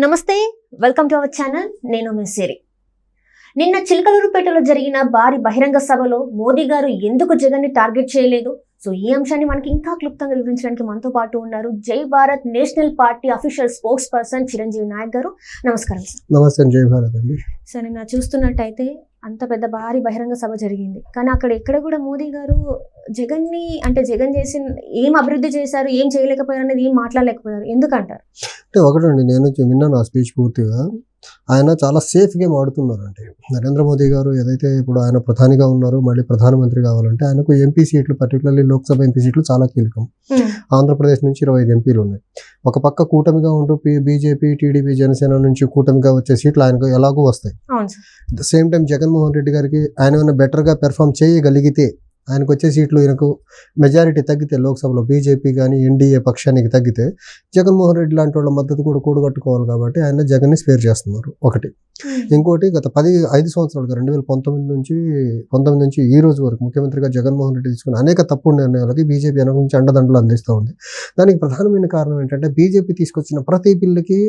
నమస్తే, welcome to our channel. నేను మీ సిరి. నిన్న చిలకలూరుపేటలో జరిగిన భారీ బహిరంగ సభలో మోదీ గారు ఎందుకు జగన్ ని టార్గెట్ చేయలేదు? సో ఈ అంశాన్ని మనకి ఇంకా క్లుప్తంగా వివరించడానికి మనతో పాటు ఉన్నారు Jai Bharat national party official spokesperson Chiranjeevi Naik garu. నమస్కారం సార్. నమస్తే. జై భారత్ అండి. సార్, నిన్న చూస్తున్నట్టయితే అంత పెద్ద భారీ బహిరంగ సభ జరిగింది, కానీ అక్కడ ఎక్కడ కూడా మోదీ గారు జగన్ చేసి ఏం అభివృద్ధి చేశారు, ఏం చేయలేకపోయారు అనేది ఏం మాట్లాడలేకపోయారు. ఎందుకంటారు? అంటే ఒకటండి, నేను విన్నాను ఆ స్పీచ్ పూర్తిగా. ఆయన చాలా సేఫ్ గేమ్ ఆడుతున్నారంటే. నరేంద్ర మోదీ గారు ఏదైతే ఇప్పుడు ఆయన ప్రధానిగా ఉన్నారు, మళ్ళీ ప్రధానమంత్రి కావాలంటే ఆయనకు ఎంపీ సీట్లు, పర్టికులర్లీ లోక్సభ ఎంపీ సీట్లు చాలా కీలకం. ఆంధ్రప్రదేశ్ నుంచి 25 ఎంపీలు ఉన్నాయి. ఒక పక్క కూటమిగా ఉంటూ బీజేపీ, టీడీపీ, జనసేన నుంచి కూటమిగా వచ్చే సీట్లు ఆయనకు ఎలాగో వస్తాయి. The same time Jaganmohan Reddy గారికి ఆయన ఏమైనా బెటర్గా పెర్ఫామ్ చేయగలిగితే, ఆయనకు వచ్చే సీట్లు ఈయనకు మెజారిటీ తగ్గితే, లోక్సభలో బీజేపీ కానీ ఎన్డీఏ పక్షానికి తగ్గితే జగన్మోహన్ రెడ్డి లాంటి వాళ్ళ మద్దతు కూడా కూడగట్టుకోవాలి. కాబట్టి ఆయన జగన్ని స్పేర్ చేస్తున్నారు ఒకటి. ఇంకోటి, గత 5 సంవత్సరాలుగా 2019 నుంచి ఈ రోజు వరకు ముఖ్యమంత్రిగా జగన్మోహన్ రెడ్డి తీసుకున్న అనేక తప్పుడు నిర్ణయాలకి బీజేపీ వెనక నుంచి అండదండలు అందిస్తూ ఉంది. దానికి ప్రధానమైన కారణం ఏంటంటే, బీజేపీ తీసుకొచ్చిన ప్రతి బిల్లుకి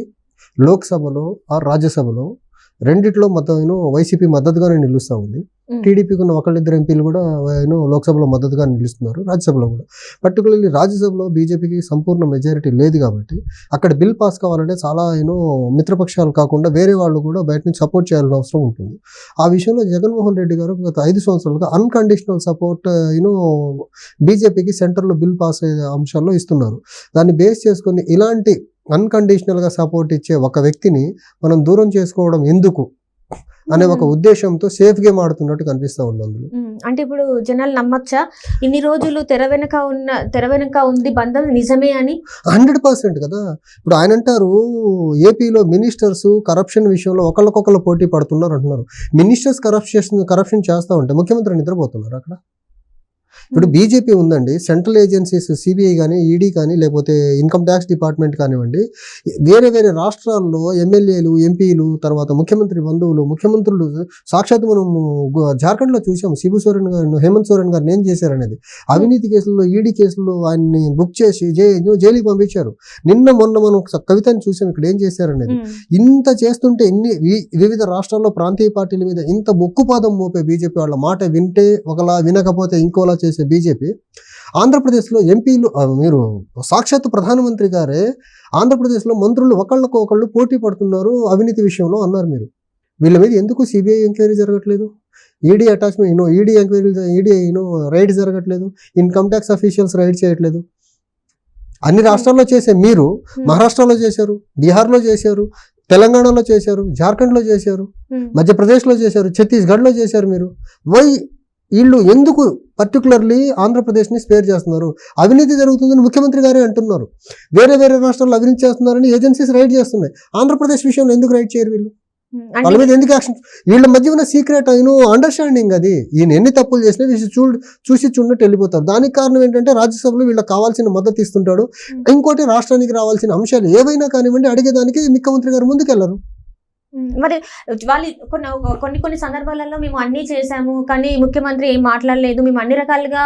లోక్సభలో ఆ రాజ్యసభలో రెండిట్లో వైసీపీ మద్దతుగానే నిలుస్తూ ఉంది. టీడీపీకి ఉన్న ఒకళ్ళిద్దరు ఎంపీలు కూడా లోక్సభలో మద్దతుగా నిలుస్తున్నారు, రాజ్యసభలో కూడా. పర్టికులర్లీ రాజ్యసభలో బీజేపీకి సంపూర్ణ మెజారిటీ లేదు కాబట్టి అక్కడ బిల్ పాస్ కావాలంటే చాలా మిత్రపక్షాలు కాకుండా వేరే వాళ్ళు కూడా బయట నుంచి సపోర్ట్ చేయాల్సిన అవసరం ఉంటుంది. ఆ విషయంలో జగన్మోహన్ రెడ్డి గారు గత 5 సంవత్సరాలుగా అన్కండిషనల్ సపోర్ట్ బీజేపీకి సెంటర్లో బిల్ పాస్ అయ్యే అంశాల్లో ఇస్తున్నారు. దాన్ని బేస్ చేసుకొని ఇలాంటి అన్కండిషనల్గా సపోర్ట్ ఇచ్చే ఒక వ్యక్తిని మనం దూరం చేసుకోవడం ఎందుకు అనే ఒక ఉద్దేశంతో సేఫ్ గేమ్ ఆడుతున్నట్టు కనిపిస్తా ఉంది అందులో. అంటే ఇప్పుడు జనాలు నమ్మచ్చా ఇన్ని రోజులు తెర వెనుక ఉంది బంధం నిజమే అని? 100% కదా. ఇప్పుడు ఆయన అంటారు, ఏపీలో మినిస్టర్స్ కరప్షన్ విషయంలో ఒకళ్ళకొకళ్ళు పోటీ పడుతున్నారు అంటున్నారు. మినిస్టర్స్ కరప్షన్ చేస్తూ ఉంటే ముఖ్యమంత్రి నిద్రపోతున్నారు అక్కడ. ఇప్పుడు బీజేపీ ఉందండి, సెంట్రల్ ఏజెన్సీస్ సిబిఐ కానీ, ఈడీ కానీ, లేకపోతే ఇన్కమ్ ట్యాక్స్ డిపార్ట్మెంట్ కానివ్వండి, వేరే వేరే రాష్ట్రాల్లో ఎమ్మెల్యేలు, ఎంపీలు, తర్వాత ముఖ్యమంత్రి బంధువులు, ముఖ్యమంత్రులు, సాక్షాత్ మనం జార్ఖండ్లో చూసాం. శిబు సోరెన్ గారు, హేమంత్ సోరెన్ గారు ఏం చేశారనేది. అవినీతి కేసుల్లో, ఈడీ కేసుల్లో ఆయన్ని బుక్ చేసి జైలుకి పంపించారు. మొన్న మనం కవితని చూసాం ఇక్కడ ఏం చేశారనేది. ఇంత చేస్తుంటే వివిధ రాష్ట్రాల్లో ప్రాంతీయ పార్టీల మీద ఇంత బొక్కుపాదం మోపే బీజేపీ వాళ్ళ మాట వింటే ఒకలా, వినకపోతే ఇంకోలా చేసే బీజేపీ ఆంధ్రప్రదేశ్లో ఎంపీలు, మీరు సాక్షాత్ ప్రధానమంత్రి గారే ఆంధ్రప్రదేశ్లో మంత్రులు ఒకళ్ళు పోటీ పడుతున్నారు అవినీతి విషయంలో అన్నారు. మీరు వీళ్ళ మీద ఎందుకు సిబిఐ ఎంక్వైరీ జరగట్లేదు? ED attachment ED enquiry, raid జరగట్లేదు? ఇన్కమ్ ట్యాక్స్ అఫీషియల్స్ రైడ్ చేయట్లేదు? అన్ని రాష్ట్రాల్లో చేసే మీరు మహారాష్ట్రలో చేశారు, బీహార్లో చేశారు, తెలంగాణలో చేశారు, జార్ఖండ్లో చేశారు, మధ్యప్రదేశ్లో చేశారు, ఛత్తీస్గఢ్లో చేశారు. మీరు వీళ్ళు ఎందుకు పర్టికులర్లీ ఆంధ్రప్రదేశ్ని స్పేర్ చేస్తున్నారు? అవినీతి జరుగుతుందని ముఖ్యమంత్రి గారే అంటున్నారు. వేరే వేరే రాష్ట్రాల్లో అవినీతి చేస్తున్నారని ఏజెన్సీస్ రైడ్ చేస్తున్నాయి. ఆంధ్రప్రదేశ్ విషయంలో ఎందుకు రైడ్ చేయరు వీళ్ళు? వాళ్ళ మీద ఎందుకు యాక్షన్? వీళ్ళ మధ్య ఉన్న సీక్రెట్ అండర్స్టాండింగ్ అది. ఈయన ఎన్ని తప్పులు చేసినా చూసి చూడనట్టు వెళ్ళిపోతారు. దానికి కారణం ఏంటంటే రాజ్యసభలో వీళ్ళకి కావాల్సిన మద్దతు ఇస్తుంటాడు. ఇంకోటి, రాష్ట్రానికి రావాల్సిన అంశాలు ఏవైనా కానివ్వండి అడిగేదానికి ముఖ్యమంత్రి గారు ముందుకెళ్లరు. మరి వాళ్ళు కొన్ని సందర్భాలలో మేము అన్ని చేశాము, కానీ ముఖ్యమంత్రి ఏం మాట్లాడలేదు, మేము అన్ని రకాలుగా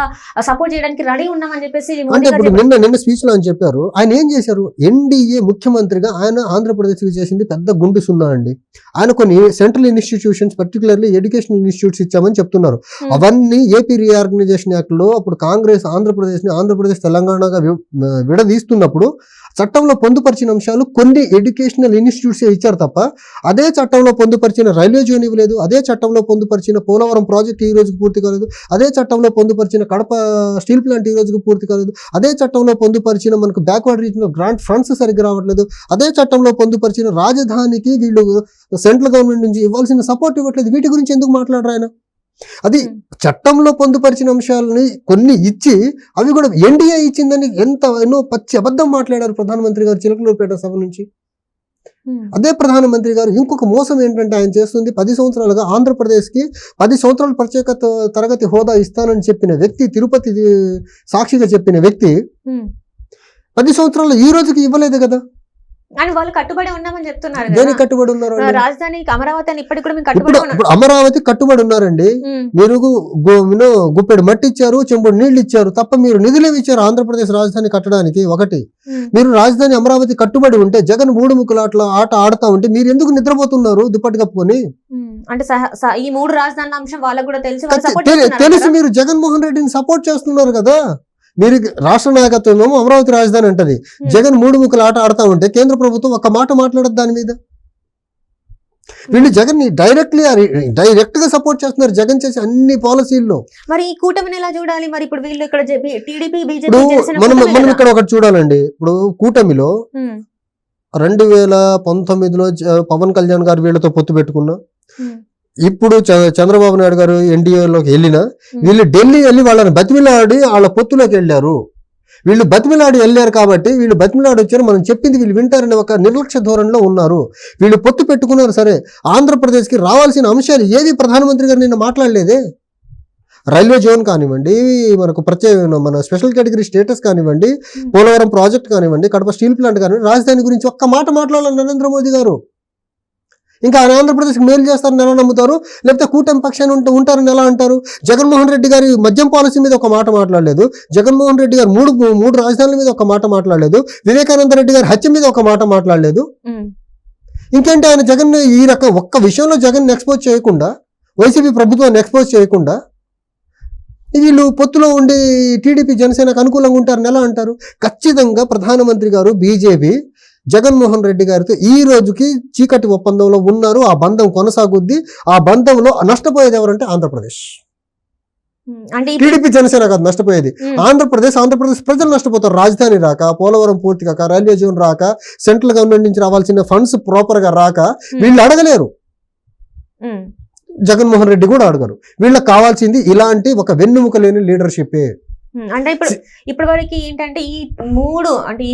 సపోర్ట్ చేయడానికి రెడీ ఉన్నామని చెప్పేసి నిన్న స్పీచ్ లో ఆయన చెప్పారు. ఆయన ఏం చేశారు? ఎన్డీఏ ముఖ్యమంత్రిగా ఆయన ఆంధ్రప్రదేశ్కి చేసింది పెద్ద గుండు సున్నా అండి. ఆయన కొన్ని central institutions, particularly educational institutes ఇచ్చామని చెప్తున్నారు. అవన్నీ ఏపీ రీఆర్గనైజేషన్ యాక్ట్ లో అప్పుడు కాంగ్రెస్ ఆంధ్రప్రదేశ్ తెలంగాణగా విడదీస్తున్నప్పుడు చట్టంలో పొందుపరిచిన అంశాలు కొన్ని ఎడ్యుకేషనల్ ఇన్స్టిట్యూట్స్ ఇచ్చారు తప్ప, అదే చట్టంలో పొందుపరిచిన రైల్వే జోన్ ఇవ్వలేదు, అదే చట్టంలో పొందుపరిచిన పోలవరం ప్రాజెక్ట్ ఈ రోజుకు పూర్తి కాలేదు, అదే చట్టంలో పొందుపరిచిన కడప స్టీల్ ప్లాంట్ ఈ రోజుకు పూర్తి కాలేదు, అదే చట్టంలో పొందుపరిచిన మనకు బ్యాక్వర్డ్ రీజన్ గ్రాంట్ ఫండ్స్ సరిగ్గా రావట్లేదు, అదే చట్టంలో పొందుపరిచిన రాజధానికి వీళ్ళు సెంట్రల్ గవర్నమెంట్ నుంచి ఇవ్వాల్సిన సపోర్ట్ ఇవ్వట్లేదు. వీటి గురించి ఎందుకు మాట్లాడరు ఆయన? అది చట్టంలో పొందుపరిచిన అంశాలని కొన్ని ఇచ్చి అవి కూడా ఎన్డీఏ ఇచ్చిందని ఎన్నో పచ్చి అబద్ధం మాట్లాడారు ప్రధానమంత్రి గారు చిలకలూరుపేట సభ నుంచి. అదే ప్రధానమంత్రి గారు ఇంకొక మోసం ఏంటంటే ఆయన చేస్తుంది, 10 సంవత్సరాలుగా ఆంధ్రప్రదేశ్కి 10 సంవత్సరాల ప్రత్యేక తరగతి హోదా ఇస్తానని చెప్పిన వ్యక్తి, తిరుపతి సాక్షిగా చెప్పిన వ్యక్తి 10 సంవత్సరాలు ఈ రోజుకి ఇవ్వలేదు కదా. కానీ వాళ్ళు కట్టుబడి ఉన్నామని చెప్తున్నారు కదా. దేనికి కట్టుబడి ఉన్నారు వాళ్ళు? రాజధాని అమరావతి అని ఇప్పటికి కూడా మేము ఇప్పుడు కట్టుబడి ఉన్నాం. ఇప్పుడు అమరావతి కట్టుబడి ఉన్నారండి. మీరు గుప్పెడు మట్టి ఇచ్చారు, చెంబుడు నీళ్లు ఇచ్చారు తప్ప మీరు నిధులేమి ఇచ్చారు ఆంధ్రప్రదేశ్ రాజధాని కట్టడానికి? ఒకటి, మీరు రాజధాని అమరావతి కట్టుబడి ఉంటే జగన్ మూడు ముక్కుల ఆట ఆడుతా ఉంటే మీరు ఎందుకు నిద్రపోతున్నారు దుప్పటి కప్పుకొని? అంటే ఈ 3 రాజధానుల అంశం వాళ్ళకు కూడా తెలిసి వాళ్ళు support చేస్తున్నారు తెలిసి కదా. మీరు జగన్మోహన్ రెడ్డిని సపోర్ట్ చేస్తున్నారు కదా. మీరు రాష్ట్ర నాయకత్వం ఏమో అమరావతి రాజధాని అంటది, జగన్ మూడు ముక్కల ఆట ఆడుతా ఉంటే కేంద్ర ప్రభుత్వం ఒక్క మాట మాట్లాడదు దాని మీద. వీళ్ళు జగన్ ని డైరెక్ట్ గా సపోర్ట్ చేస్తున్నారు జగన్ చేసే అన్ని పాలసీల్లో. మరి ఈ కూటమిని ఎలా చూడాలి? మరి ఇప్పుడు వీళ్ళు ఇక్కడ టీడీపీ ఇప్పుడు మనం ఇక్కడ ఒకటి చూడాలండి. ఇప్పుడు కూటమిలో 2019లో పవన్ కళ్యాణ్ గారు వీళ్ళతో పొత్తు పెట్టుకున్నా, ఇప్పుడు చంద్రబాబు నాయుడు గారు ఎన్డీఏలోకి వెళ్ళినా వీళ్ళు ఢిల్లీ వెళ్ళి వాళ్ళని బతిమిలాడి వాళ్ళ పొత్తులోకి వెళ్ళారు. వీళ్ళు బతిమిలాడి వెళ్ళారు కాబట్టి వీళ్ళు బతిమిలాడి వచ్చారు, మనం చెప్పింది వీళ్ళు వింటారనే ఒక నిర్లక్ష్య ధోరణిలో ఉన్నారు. వీళ్ళు పొత్తు పెట్టుకున్నారు సరే, ఆంధ్రప్రదేశ్కి రావాల్సిన అంశాలు ఏవి ప్రధానమంత్రి గారు నిన్న మాట్లాడలేదే. రైల్వే జోన్ కానివ్వండి, మనకు మన స్పెషల్ కేటగిరీ స్టేటస్ కానివ్వండి, పోలవరం ప్రాజెక్ట్ కానివ్వండి, కడప స్టీల్ ప్లాంట్ కానివ్వండి, రాజధాని గురించి ఒక్క మాట మాట్లాడాలి నరేంద్ర మోదీ గారు. ఇంకా ఆయన ఆంధ్రప్రదేశ్కి మేలు చేస్తారని ఎలా నమ్ముతారు? లేకపోతే కూటమి పక్షాన్ని ఉంటారని ఎలా అంటారు? జగన్మోహన్ రెడ్డి గారి మద్యం పాలసీ మీద ఒక మాట మాట్లాడలేదు, జగన్మోహన్ రెడ్డి గారు మూడు రాజధానుల మీద ఒక మాట మాట్లాడలేదు, వివేకానంద రెడ్డి గారి హత్య మీద ఒక మాట మాట్లాడలేదు. ఇంకేంటి ఆయన జగన్ ఈ రకం ఒక్క విషయంలో జగన్ ఎక్స్పోజ్ చేయకుండా, వైసీపీ ప్రభుత్వాన్ని ఎక్స్పోజ్ చేయకుండా వీళ్ళు పొత్తులో ఉండి టీడీపీ జనసేనకు అనుకూలంగా ఉంటారని ఎలా అంటారు? ఖచ్చితంగా ప్రధానమంత్రి గారు బీజేపీ జగన్మోహన్ రెడ్డి గారితో ఈ రోజుకి చీకటి ఒప్పందంలో ఉన్నారు. ఆ బంధం కొనసాగుద్ది. ఆ బంధంలో నష్టపోయేది ఎవరంటే ఆంధ్రప్రదేశ్. టీడీపీ జనసేన కాదు నష్టపోయేది, ఆంధ్రప్రదేశ్ ప్రజలు నష్టపోతారు. రాజధాని రాక, పోలవరం పూర్తి కాక, రైల్వే జోన్ రాక, సెంట్రల్ గవర్నమెంట్ నుంచి రావాల్సిన ఫండ్స్ ప్రాపర్ గా రాక వీళ్ళు అడగలేరు. జగన్మోహన్ రెడ్డి కూడా అడగరు. వీళ్ళకి కావాల్సింది ఇలాంటి ఒక వెన్నుముక లేని లీడర్షిప్. అంటే ఇప్పటి వరకు ఏంటంటే ఈ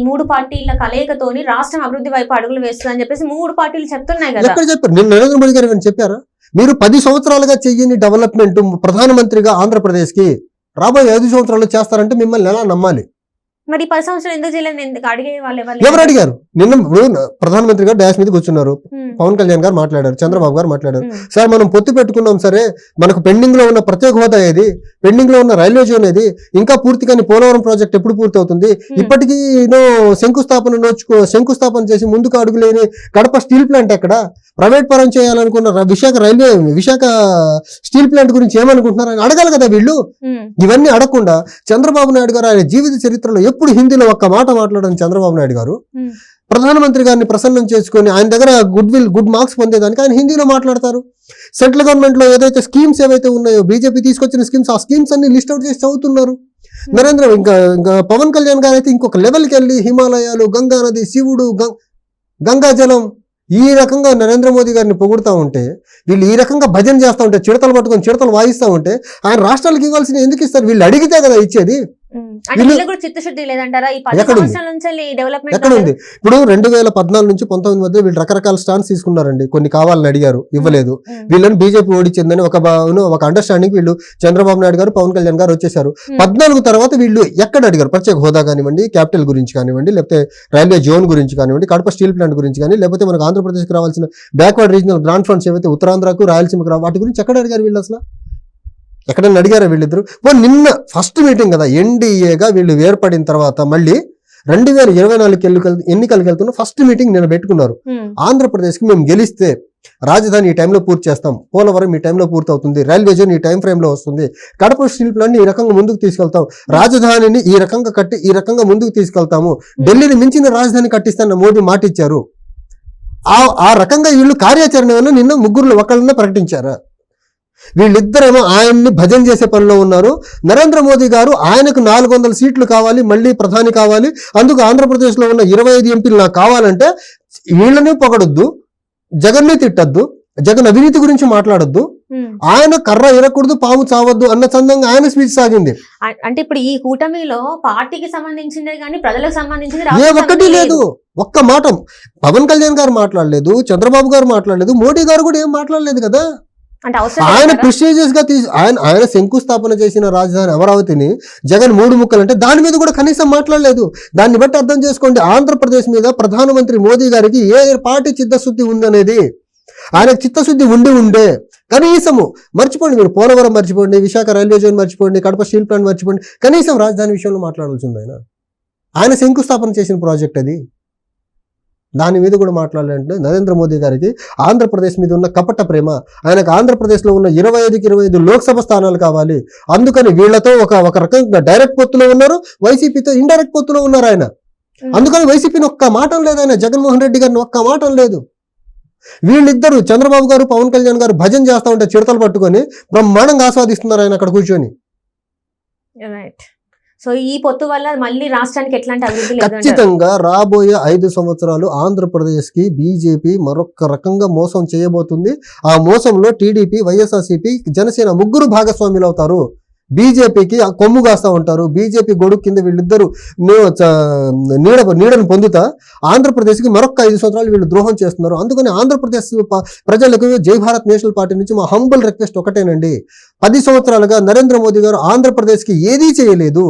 మూడు పార్టీల కలయికతోని రాష్ట్రం అభివృద్ధి వైపు అడుగులు వేస్తుందని చెప్పేసి 3 పార్టీలు చెప్తున్నాయి కదా. ఎక్కడ చెప్పారు? నేను నరేంద్ర మోదీ గారు చెప్పారా? మీరు 10 సంవత్సరాలుగా చెయ్యని డెవలప్మెంట్ ప్రధానమంత్రిగా ఆంధ్రప్రదేశ్ కి రాబోయే 5 సంవత్సరాలు చేస్తారంటే మిమ్మల్ని ఎలా నమ్మాలి? మరి 10 సంవత్సరాలు ఎందుకు చేయలేదు? ఎందుకు అడిగే వాళ్ళు ఎవరు అడిగారు? నిన్న ప్రధానమంత్రి గారు డాష్ మీద కూర్చున్నారు, పవన్ కళ్యాణ్ గారు మాట్లాడారు, చంద్రబాబు గారు మాట్లాడారు. సార్ మనం పొత్తు పెట్టుకున్నాం సరే, మనకు పెండింగ్ లో ఉన్న ప్రత్యేక హోదా ఏది, పెండింగ్ లో ఉన్న రైల్వే జోన్ ఏది, ఇంకా పూర్తి కాని పోలవరం ప్రాజెక్ట్ ఎప్పుడు పూర్తి అవుతుంది, ఇప్పటికీ శంకుస్థాపన చేసి ముందుకు అడుగులేని కడప స్టీల్ ప్లాంట్ ఎక్కడ, ప్రైవేట్ పరం చేయాలనుకున్న విశాఖ స్టీల్ ప్లాంట్ గురించి ఏమనుకుంటున్నారు అని అడగాలి కదా వీళ్ళు. ఇవన్నీ అడగకుండా చంద్రబాబు నాయుడు గారు ఆయన జీవిత చరిత్రలో ఎప్పుడు హిందీలో ఒక్క మాట మాట్లాడని చంద్రబాబు నాయుడు గారు ప్రధానమంత్రి గారిని ప్రసన్నం చేసుకుని ఆయన దగ్గర గుడ్ మార్క్స్ పొందేదానికి ఆయన హిందీలో మాట్లాడతారు. సెంట్రల్ గవర్నమెంట్ లో ఏదైతే స్కీమ్స్ ఏవైతే ఉన్నాయో బీజేపీ తీసుకొచ్చిన స్కీమ్స్, ఆ స్కీమ్స్ అన్ని లిస్ట్ అవుట్ చేసి చదువుతున్నారు. ఇంకా పవన్ కళ్యాణ్ గారు అయితే ఇంకొక లెవెల్కి వెళ్ళి హిమాలయాలు, గంగా నది, శివుడు, గంగా జలం ఈ రకంగా నరేంద్ర మోదీ గారిని పొగుడుతూ ఉంటే, వీళ్ళు ఈ రకంగా భజన చేస్తూ ఉంటే, చిడతలు పట్టుకొని చిడతలు వాయిస్తూ ఉంటే ఆయన రాష్ట్రాలకు ఇవ్వాల్సిన ఎందుకు ఇస్తారు? వీళ్ళు అడిగితే కదా ఇచ్చేది. చిత్తశుద్ధి లేదంటారా? ఎక్కడుంది? ఇప్పుడు 2014 నుంచి 19 మధ్య వీళ్ళు రకరకాల స్టాండ్స్ తీసుకున్నారండి. కొన్ని కావాలని అడిగారు, ఇవ్వలేదు. వీళ్ళని బీజేపీ ఓడించిందని ఒక అండర్స్టాండింగ్ వీళ్ళు చంద్రబాబు నాయుడు గారు, పవన్ కళ్యాణ్ గారు వచ్చేసారు. 14 తర్వాత వీళ్ళు ఎక్కడ అడిగారు? ప్రత్యేక హోదా కానివ్వండి, క్యాపిటల్ గురించి కానివ్వండి, లేకపోతే రైల్వే జోన్ గురించి కానివ్వండి, కడప స్టీల్ ప్లాంట్ గురించి కానీ, లేకపోతే మనకు ఆంధ్రప్రదేశ్కి రావాల్సిన బ్యాక్వర్డ్ రీజనల్ గ్రాంట్ ఫండ్స్ ఏవైతే ఉత్తరాంధ్రకు, రాయలసీమకు వాటి గురించి ఎక్కడ అడిగారు వీళ్ళు? అసలు ఎక్కడన్నా అడిగారా వీళ్ళిద్దరు? నిన్న ఫస్ట్ మీటింగ్ కదా ఎన్డీఏగా వీళ్ళు ఏర్పడిన తర్వాత మళ్ళీ 2024 ఎన్నికలకు వెళ్తున్న ఫస్ట్ మీటింగ్ నిన్న పెట్టుకున్నారు. ఆంధ్రప్రదేశ్ కి మేము గెలిస్తే రాజధాని ఈ టైంలో పూర్తి చేస్తాం, పోలవరం ఈ టైంలో పూర్తి అవుతుంది, రైల్వే జోన్ ఈ టైం ఫ్రేమ్ లో వస్తుంది, కడప స్టీల్ ప్లాంట్ ఈ రకంగా ముందుకు తీసుకెళ్తాం, రాజధానిని ఈ రకంగా కట్టి ఈ రకంగా ముందుకు తీసుకెళ్తాము, ఢిల్లీని మించిన రాజధాని కట్టిస్తానని మోదీ మాట ఇచ్చారు. ఆ రకంగా వీళ్ళు కార్యాచరణ వల్ల నిన్న ముగ్గురు ఒకళ్ళనే ప్రకటించారు. వీళ్ళిద్దరేమో ఆయన్ని భజన చేసే పనిలో ఉన్నారు. నరేంద్ర మోదీ గారు ఆయనకు 400 సీట్లు కావాలి, మళ్ళీ ప్రధాని కావాలి, అందుకు ఆంధ్రప్రదేశ్ లో ఉన్న 25 ఎంపీలు నాకు కావాలంటే వీళ్ళని పొగడొద్దు, జగన్ని తిట్టద్దు, జగన్ అవినీతి గురించి మాట్లాడొద్దు, ఆయన కర్ర ఇరకూడదు, పాము చావద్దు అన్న చందంగా ఆయన స్పీచ్ సాగింది. అంటే ఇప్పుడు ఈ కూటమిలో పార్టీకి సంబంధించిందే కానీ ప్రజలకు సంబంధించింది ఏ ఒక్కటి లేదు. ఒక్క మాట పవన్ కళ్యాణ్ గారు మాట్లాడలేదు, చంద్రబాబు గారు మాట్లాడలేదు, మోడీ గారు కూడా ఏం మాట్లాడలేదు కదా. అంటే అవసరం ఆయన లేదంటారా? ప్రెస్టీజియస్ గా ఆయన శంకుస్థాపన చేసిన రాజధాని అమరావతిని జగన్ 3 ముక్కలు అంటే దాని మీద కూడా కనీసం మాట్లాడలేదు. దాన్ని బట్టి అర్థం చేసుకోండి, ఆంధ్రప్రదేశ్ మీద ప్రధానమంత్రి మోదీ గారికి ఏ పార్టీ చిత్తశుద్ధి ఉందనేది. ఆయనకు చిత్తశుద్ధి ఉండే కనీసము మర్చిపోండి, మీరు పోలవరం మర్చిపోండి, విశాఖ రైల్వే జోన్ మర్చిపోండి, కడప స్టీల్ ప్లాంట్ మర్చిపోండి, కనీసం రాజధాని విషయంలో మాట్లాడాల్సింది ఆయన శంకుస్థాపన చేసిన ప్రాజెక్ట్ అది. దాని మీద కూడా మాట్లాడాలంటే నరేంద్ర మోదీ గారికి ఆంధ్రప్రదేశ్ మీద ఉన్న కపట ప్రేమ. ఆయనకు ఆంధ్రప్రదేశ్లో ఉన్న 25 లోక్సభ స్థానాలు కావాలి. అందుకని వీళ్లతో ఒక రకంగా డైరెక్ట్ పొత్తులో ఉన్నారు, వైసీపీతో ఇండైరెక్ట్ పొత్తులో ఉన్నారు ఆయన. అందుకని వైసీపీని ఒక్క మాటం లేదు, ఆయన జగన్మోహన్ రెడ్డి గారిని ఒక్క మాటం లేదు. వీళ్ళిద్దరు చంద్రబాబు గారు పవన్ కళ్యాణ్ గారు భజన చేస్తా ఉంటే చిడతలు పట్టుకొని బ్రహ్మాండంగా ఆస్వాదిస్తున్నారు ఆయన అక్కడ కూర్చొని. రైట్. సో ఈ పొత్తు వల్ల మళ్ళీ రాష్ట్రానికి ఎట్లాంటి అభివృద్ధి లేదు అంటారు? ఖచ్చితంగా రాబోయే 5 సంవత్సరాలు ఆంధ్రప్రదేశ్ కి బీజేపీ మరొక రకంగా మోసం చేయబోతుంది. ఆ మోసంలో టీడీపీ, వైఎస్ఆర్సీపీ, జనసేన ముగ్గురు భాగస్వాములు అవుతారు. బీజేపీకి కొమ్ము కాస్తా ఉంటారు. బీజేపీ గొడుగు కింద వీళ్ళిద్దరు నీడను పొందుతా ఆంధ్రప్రదేశ్కి మరొక 5 సంవత్సరాలు వీళ్ళు ద్రోహం చేస్తున్నారు. అందుకని ఆంధ్రప్రదేశ్ ప్రజలకు జై భారత్ నేషనల్ పార్టీ నుంచి మా హంబుల్ రిక్వెస్ట్ ఒకటేనండి, 10 సంవత్సరాలుగా నరేంద్ర మోదీ గారు ఆంధ్రప్రదేశ్కి ఏదీ చేయలేదు.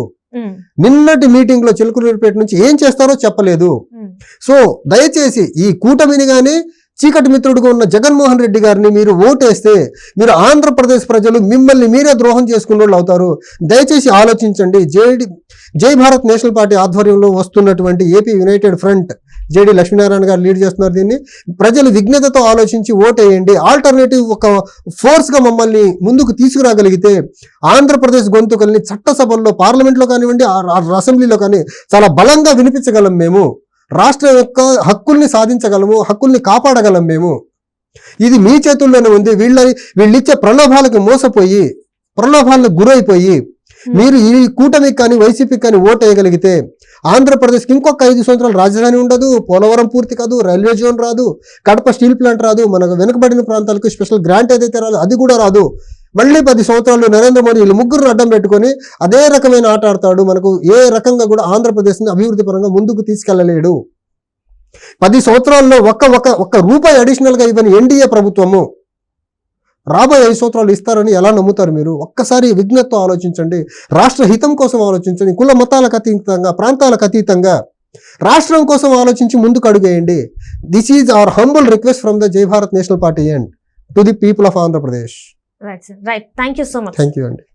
నిన్నటి మీటింగ్ లో చిలకలూరిపేట నుంచి ఏం చేస్తారో చెప్పలేదు. సో దయచేసి ఈ కూటమిని గానీ చీకటి మిత్రుడిగా ఉన్న జగన్మోహన్ రెడ్డి గారిని మీరు ఓటేస్తే మీరు ఆంధ్రప్రదేశ్ ప్రజలు మిమ్మల్ని మీరే ద్రోహం చేసుకున్న వాళ్ళు అవుతారు. దయచేసి ఆలోచించండి. జై భారత్ నేషనల్ పార్టీ ఆధ్వర్యంలో వస్తున్నటువంటి AP United front JD Lakshminarayana గారు లీడ్ చేస్తున్నారు. దీన్ని ప్రజలు విజ్ఞతతో ఆలోచించి ఓటేయండి. ఆల్టర్నేటివ్ ఒక ఫోర్స్ గా మమ్మల్ని ముందుకు తీసుకురాగలిగితే ఆంధ్రప్రదేశ్ గొంతుకల్ని చట్టసభల్లో, పార్లమెంట్లో కానివ్వండి, అసెంబ్లీలో కానీ చాలా బలంగా వినిపించగలం. మేము రాష్ట్రం యొక్క హక్కుల్ని సాధించగలము, హక్కుల్ని కాపాడగలం మేము. ఇది మీ చేతుల్లోనే ఉంది. వీళ్ళిచ్చే ప్రలోభాలకు మోసపోయి, ప్రలోభాలకు గురైపోయి మీరు ఈ కూటమికి కానీ వైసీపీకి కానీ ఓటు వేయగలిగితే ఆంధ్రప్రదేశ్కి ఇంకొక 5 సంవత్సరాలు రాజధాని ఉండదు, పోలవరం పూర్తి కాదు, రైల్వే జోన్ రాదు, కడప స్టీల్ ప్లాంట్ రాదు, మనకు వెనుకబడిన ప్రాంతాలకు స్పెషల్ గ్రాంట్ ఏదైతే రాదు అది కూడా రాదు. మళ్ళీ 10 సంవత్సరాలు నరేంద్ర మోడీ వీళ్ళు ముగ్గురు అడ్డం పెట్టుకొని అదే రకమైన ఆట ఆడతాడు. మనకు ఏ రకంగా కూడా ఆంధ్రప్రదేశ్ని అభివృద్ధి పరంగా ముందుకు తీసుకెళ్లలేడు. 10 సంవత్సరాల్లో ఒక్క రూపాయి అడిషనల్ గా ఇవ్వని ఎన్డీఏ ప్రభుత్వము రాబోయే 5 సంవత్సరాలు ఇస్తారని ఎలా నమ్ముతారు మీరు? ఒక్కసారి విజ్ఞతతో ఆలోచించండి. రాష్ట్ర హితం కోసం ఆలోచించండి. కుల మతాలకు అతీతంగా, ప్రాంతాలకు అతీతంగా రాష్ట్రం కోసం ఆలోచించి ముందుకు అడుగేయండి. This is our humble request from the Jai Bharat national Party and to the people of Andhra Pradesh. Right sir, right. Thank you so much. Thank you అండి.